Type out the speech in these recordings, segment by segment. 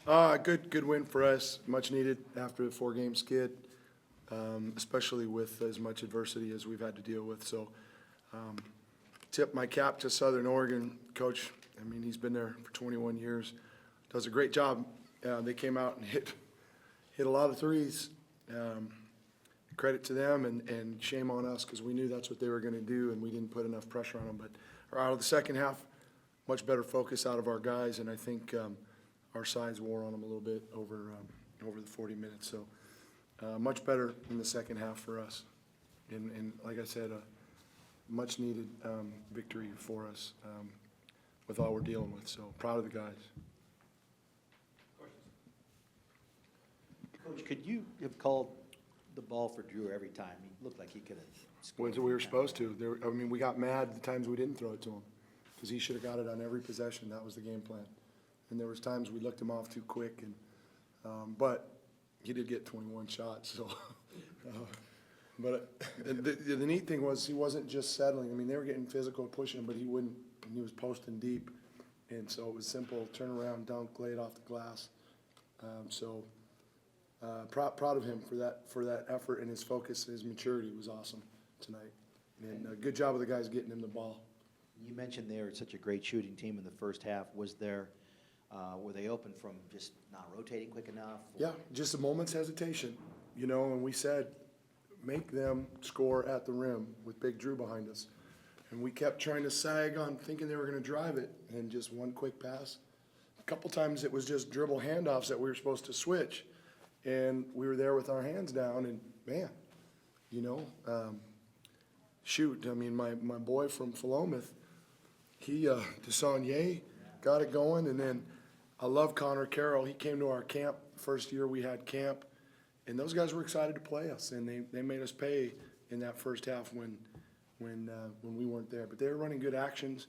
Good win for us. Much needed after a 4-game skid, especially with as much adversity as we've had to deal with. So, tip my cap to Southern Oregon coach. I mean, he's been there for 21 years. Does a great job. They came out and hit a lot of threes. Credit to them, and shame on us because we knew that's what they were going to do, and we didn't put enough pressure on them. But out of the second half, much better focus out of our guys, and I think our sides wore on them a little bit over the 40 minutes. So much better in the second half for us, and like I said, a much needed victory for us with all we're dealing with. So proud of the guys. Coach, could you have called the ball for Drew every time? He looked like he could have scored. We were supposed to. We got mad the times we didn't throw it to him because he should have got it on every possession. That was the game plan. And there was times we looked him off too quick, but he did get 21 shots. So, but the neat thing was he wasn't just settling. I mean, they were getting physical, pushing him, but he wouldn't. And he was posting deep, and so it was simple: turn around, dunk, lay it off the glass. Proud of him for that effort, and his focus and his maturity was awesome tonight. And good job of the guys getting him the ball. You mentioned they were such a great shooting team in the first half. Were they open from just not rotating quick enough? Yeah, just a moment's hesitation, and we said, make them score at the rim with Big Drew behind us. And we kept trying to sag on thinking they were going to drive it, and just one quick pass. A couple times it was just dribble handoffs that we were supposed to switch. And we were there with our hands down, and man, shoot, I mean, my boy from Philomath, Desanya got it going, and then I love Connor Carroll. He came to our camp, first year we had camp, and those guys were excited to play us, and they made us pay in that first half when we weren't there. But they were running good actions.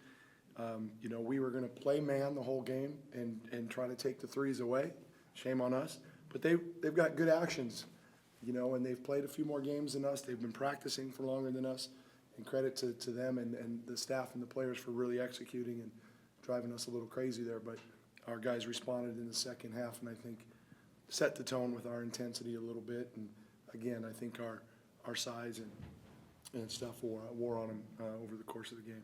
We were going to play man the whole game and try to take the threes away. Shame on us. But they've got good actions, and they've played a few more games than us. They've been practicing for longer than us, and credit to them and the staff and the players for really executing and driving us a little crazy there. But our guys responded in the second half, and I think set the tone with our intensity a little bit. And again, I think our size and stuff wore on them over the course of the game.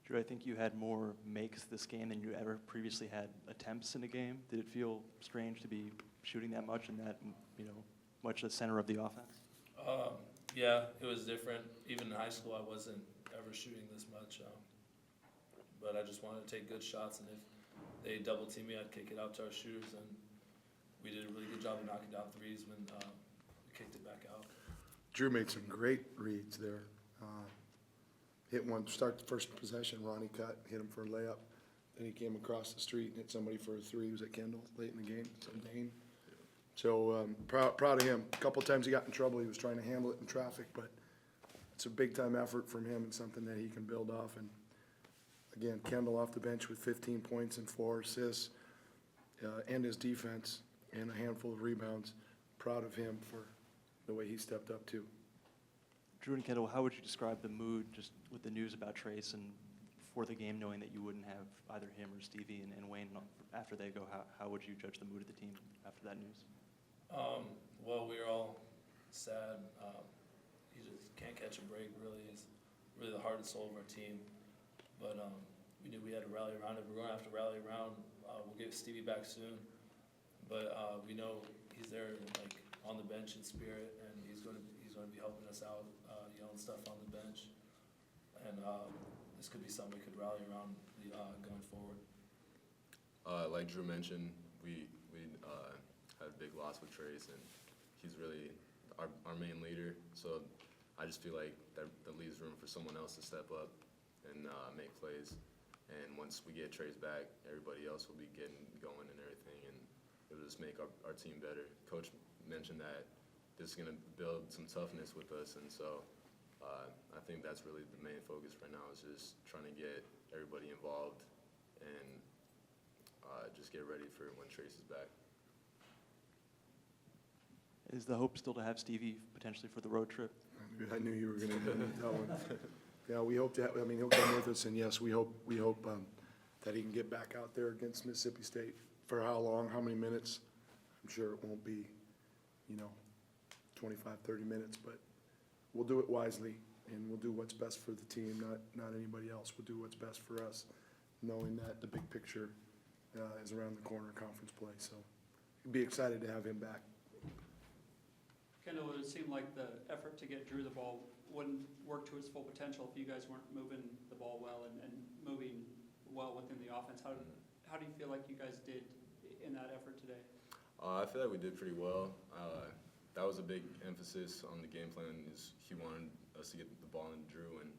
Drew, I think you had more makes this game than you ever previously had attempts in a game. Did it feel strange to be shooting that much and that, much the center of the offense? Yeah, it was different. Even in high school, I wasn't ever shooting this much. But I just wanted to take good shots, and if they double team me, I'd kick it out to our shooters, and we did a really good job of knocking down threes when we kicked it back out. Drew made some great reads there. Hit one, start the first possession, Ronnie cut, hit him for a layup. Then he came across the street and hit somebody for a three. He was at Kendall late in the game, some Dane. So proud of him. A couple times he got in trouble. He was trying to handle it in traffic, but it's a big-time effort from him and something that he can build off. And, again, Kendall off the bench with 15 points and 4 assists, and his defense and a handful of rebounds. Proud of him for the way he stepped up, too. Drew and Kendall, how would you describe the mood just with the news about Trace and before the game, knowing that you wouldn't have either him or Stevie and Wayne after they go? How would you judge the mood of the team after that news? Well, we were all sad. He just can't catch a break, really. He's really the heart and soul of our team. But we knew we had to rally around it. We're going to have to rally around. We'll get Stevie back soon. But we know he's there, on the bench in spirit, and he's going to be helping us out, and stuff on the bench. And this could be something we could rally around going forward. Like Drew mentioned, we had a big loss with Trace, and he's really our main leader. So I just feel like that leaves room for someone else to step up and make plays. And once we get Trace back, everybody else will be getting going and everything, and it'll just make our team better. Coach mentioned that this is going to build some toughness with us, and so I think that's really the main focus right now, is just trying to get everybody involved and just get ready for when Trace is back. Is the hope still to have Stevie potentially for the road trip? I knew you were going to do that one. Yeah, we hope to. He'll come with us, and yes, we hope that he can get back out there against Mississippi State. For how long, how many minutes? I'm sure it won't be, 25, 30 minutes, but we'll do it wisely, and we'll do what's best for the team, not anybody else. We'll do what's best for us, knowing that the big picture is around the corner, conference play. So be excited to have him back. Kendall, it seemed like the effort to get Drew the ball wouldn't work to its full potential if you guys weren't moving the ball well and moving well within the offense. How do you feel like you guys did in that effort today? I feel like we did pretty well. That was a big emphasis on the game plan. Is he wanted us to get the ball in Drew, and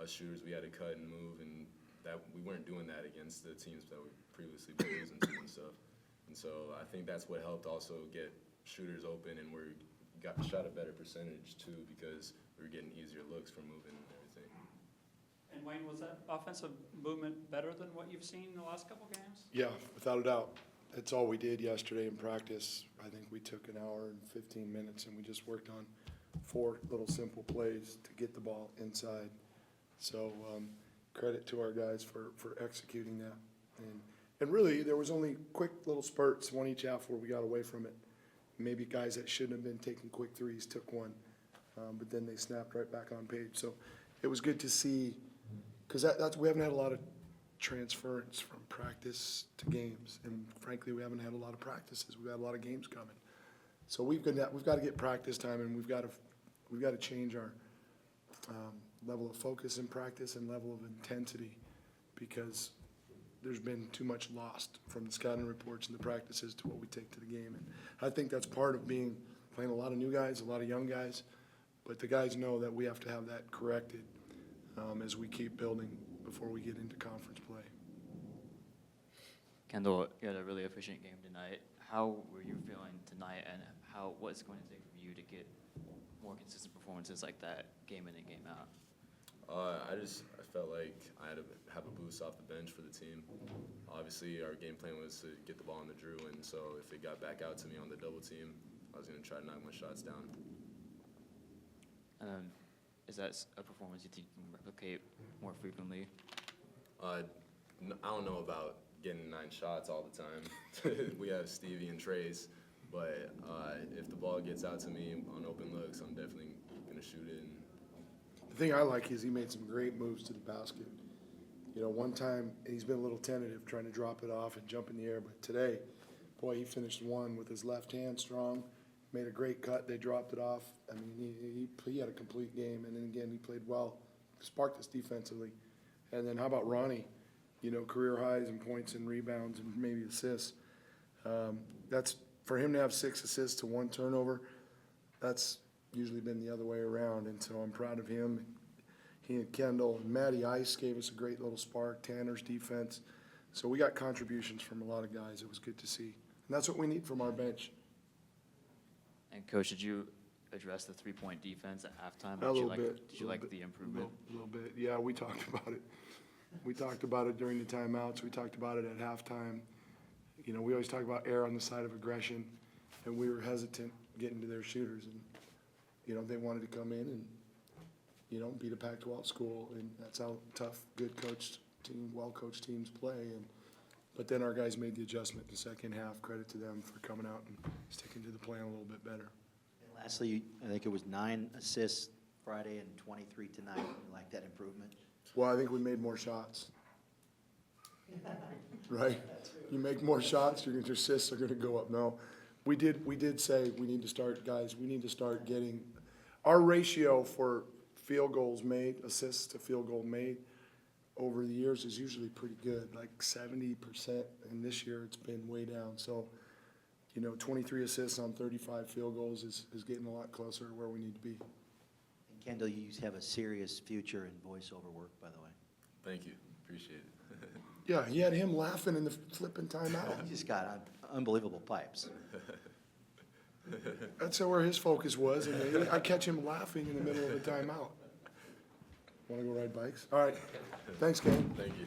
us shooters we had to cut and move, and that we weren't doing that against the teams that we previously been losing to and stuff. And so I think that's what helped also get shooters open, and we shot a better percentage too because we were getting easier looks from moving and everything. And Wayne, was that offensive movement better than what you've seen in the last couple games? Yeah, without a doubt. That's all we did yesterday in practice. I think we took an hour and 15 minutes, and we just worked on 4 little simple plays to get the ball inside. So credit to our guys for executing that. And really, there was only quick little spurts, one each half, where we got away from it. Maybe guys that shouldn't have been taking quick threes took one, but then they snapped right back on page. So it was good to see, because we haven't had a lot of transference from practice to games, and frankly, we haven't had a lot of practices. We've got a lot of games coming, so we've got to get practice time, and we've got to change our level of focus in practice and level of intensity, because there's been too much lost from the scouting reports and the practices to what we take to the game, and I think that's part of playing a lot of new guys, a lot of young guys, but the guys know that we have to have that corrected as we keep building before we get into conference play. Kendall, you had a really efficient game tonight. How were you feeling tonight, and what's it going to take for you to get more consistent performances like that game in and game out? I felt like I had to have a boost off the bench for the team. Obviously, our game plan was to get the ball in the Drew, and so if it got back out to me on the double team, I was going to try to knock my shots down. Is that a performance you think you can replicate more frequently? I don't know about getting 9 shots all the time. We have Stevie and Trace, but if the ball gets out to me on open looks, I'm definitely going to shoot it. The thing I like is he made some great moves to the basket. One time he's been a little tentative trying to drop it off and jump in the air, but today, boy, he finished one with his left hand strong, made a great cut, they dropped it off. I mean, he had a complete game, and then again, he played well, sparked us defensively. And then how about Ronnie? Career highs in points and rebounds and maybe assists. That's for him to have 6 assists to 1 turnover. That's usually been the other way around, and so I'm proud of him. He and Kendall and Matty Ice gave us a great little spark. Tanner's defense. So we got contributions from a lot of guys. It was good to see, and that's what we need from our bench. And Coach, did you address the 3-point defense at halftime? A little bit. Did you like the improvement? A little bit. Yeah, we talked about it. We talked about it during the timeouts. We talked about it at halftime. We always talk about err on the side of aggression, and we were hesitant getting to their shooters. And, they wanted to come in and, beat a Pac-12 school, and that's how tough, good coached team, well-coached teams play. But then our guys made the adjustment in the second half. Credit to them for coming out and sticking to the plan a little bit better. And lastly, I think it was 9 assists Friday and 23 tonight. You like that improvement? Well, I think we made more shots. Right? You make more shots, your assists are going to go up. No, we did say we need to start, guys, we need to start getting, our ratio for field goals made, assists to field goal made over the years is usually pretty good, like 70%, and this year it's been way down. So, 23 assists on 35 field goals is getting a lot closer to where we need to be. And Kendall, you have a serious future in voiceover work, by the way. Thank you. Appreciate it. Yeah, he had him laughing in the flipping timeout. You just got unbelievable pipes. That's where his focus was, and I catch him laughing in the middle of a timeout. Want to go ride bikes? All right. Thanks, gang. Thank you.